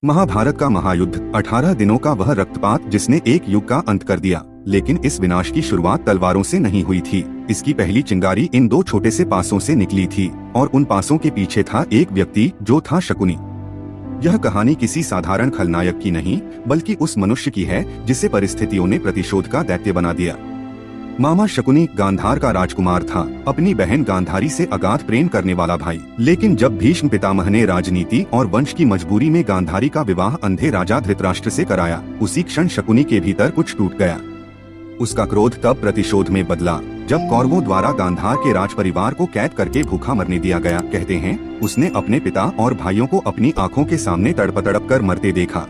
महाभारत का महायुद्ध 18 दिनों का वह रक्तपात जिसने एक युग का अंत कर दिया। लेकिन इस विनाश की शुरुआत तलवारों से नहीं हुई थी। इसकी पहली चिंगारी इन दो छोटे से पासों से निकली थी और उन पासों के पीछे था एक व्यक्ति जो था शकुनी। यह कहानी किसी साधारण खलनायक की नहीं बल्कि उस मनुष्य की है जिसे परिस्थितियों ने प्रतिशोध का दैत्य बना दिया। मामा शकुनी गांधार का राजकुमार था, अपनी बहन गांधारी से अगाध प्रेम करने वाला भाई। लेकिन जब भीष्म पितामह ने राजनीति और वंश की मजबूरी में गांधारी का विवाह अंधे राजा धृतराष्ट्र से कराया, उसी क्षण शकुनी के भीतर कुछ टूट गया। उसका क्रोध तब प्रतिशोध में बदला जब कौरवों द्वारा गांधार के राज परिवार को कैद करके भूखा मरने दिया गया। कहते हैं उसने अपने पिता और भाइयों को अपनी आंखों के सामने तड़प तड़प कर मरते देखा।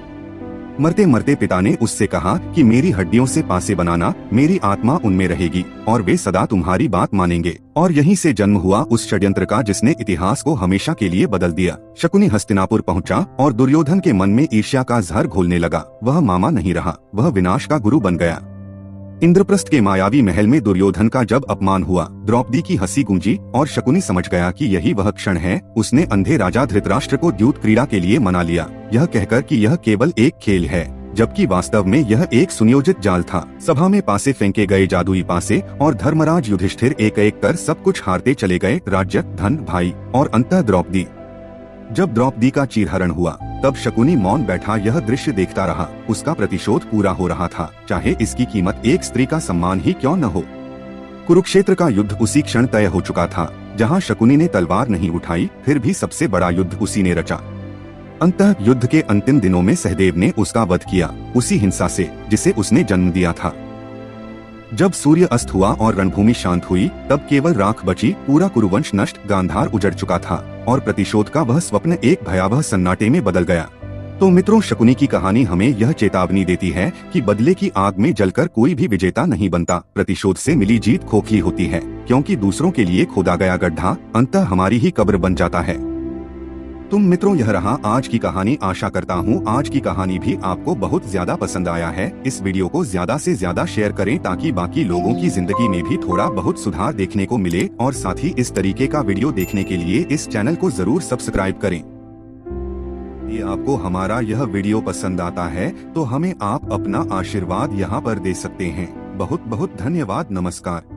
मरते मरते पिता ने उससे कहा कि मेरी हड्डियों से पासे बनाना, मेरी आत्मा उनमें रहेगी और वे सदा तुम्हारी बात मानेंगे। और यहीं से जन्म हुआ उस षड्यंत्र का जिसने इतिहास को हमेशा के लिए बदल दिया। शकुनी हस्तिनापुर पहुंचा और दुर्योधन के मन में ईर्ष्या का जहर घोलने लगा। वह मामा नहीं रहा, वह विनाश का गुरु बन गया। इंद्रप्रस्थ के मायावी महल में दुर्योधन का जब अपमान हुआ, द्रौपदी की हंसी गूंजी और शकुनी समझ गया कि यही वह क्षण है। उसने अंधे राजा धृतराष्ट्र को द्यूत क्रीड़ा के लिए मना लिया, यह कहकर कि यह केवल एक खेल है, जबकि वास्तव में यह एक सुनियोजित जाल था। सभा में पासे फेंके गए जादुई पासे और धर्मराज युधिष्ठिर एक एक कर सब कुछ हारते चले गए, राज्य, धन, भाई और अंततः द्रौपदी। जब द्रौपदी का चीरहरण हुआ तब शकुनी मौन बैठा यह दृश्य देखता रहा। उसका प्रतिशोध पूरा हो रहा था, चाहे इसकी कीमत एक स्त्री का सम्मान ही क्यों न हो। कुरुक्षेत्र का युद्ध उसी क्षण तय हो चुका था। जहां शकुनी ने तलवार नहीं उठाई, फिर भी सबसे बड़ा युद्ध उसी ने रचा। अंततः युद्ध के अंतिम दिनों में सहदेव ने उसका वध किया, उसी हिंसा से जिसे उसने जन्म दिया था। जब सूर्य अस्त हुआ और रणभूमि शांत हुई, तब केवल राख बची। पूरा कुरुवंश नष्ट, गांधार उजड़ चुका था और प्रतिशोध का वह स्वप्न एक भयावह सन्नाटे में बदल गया। तो मित्रों, शकुनी की कहानी हमें यह चेतावनी देती है कि बदले की आग में जलकर कोई भी विजेता नहीं बनता। प्रतिशोध से मिली जीत खोखली होती है, क्योंकि दूसरों के लिए खोदा गया गड्ढा अंततः हमारी ही कब्र बन जाता है। तुम मित्रों, यह रहा आज की कहानी। आशा करता हूँ आज की कहानी भी आपको बहुत ज्यादा पसंद आया है। इस वीडियो को ज्यादा से ज्यादा शेयर करें ताकि बाकी लोगों की जिंदगी में भी थोड़ा बहुत सुधार देखने को मिले। और साथ ही इस तरीके का वीडियो देखने के लिए इस चैनल को जरूर सब्सक्राइब करें। यदि आपको हमारा यह वीडियो पसंद आता है तो हमें आप अपना आशीर्वाद यहाँ पर दे सकते हैं। बहुत बहुत धन्यवाद। नमस्कार।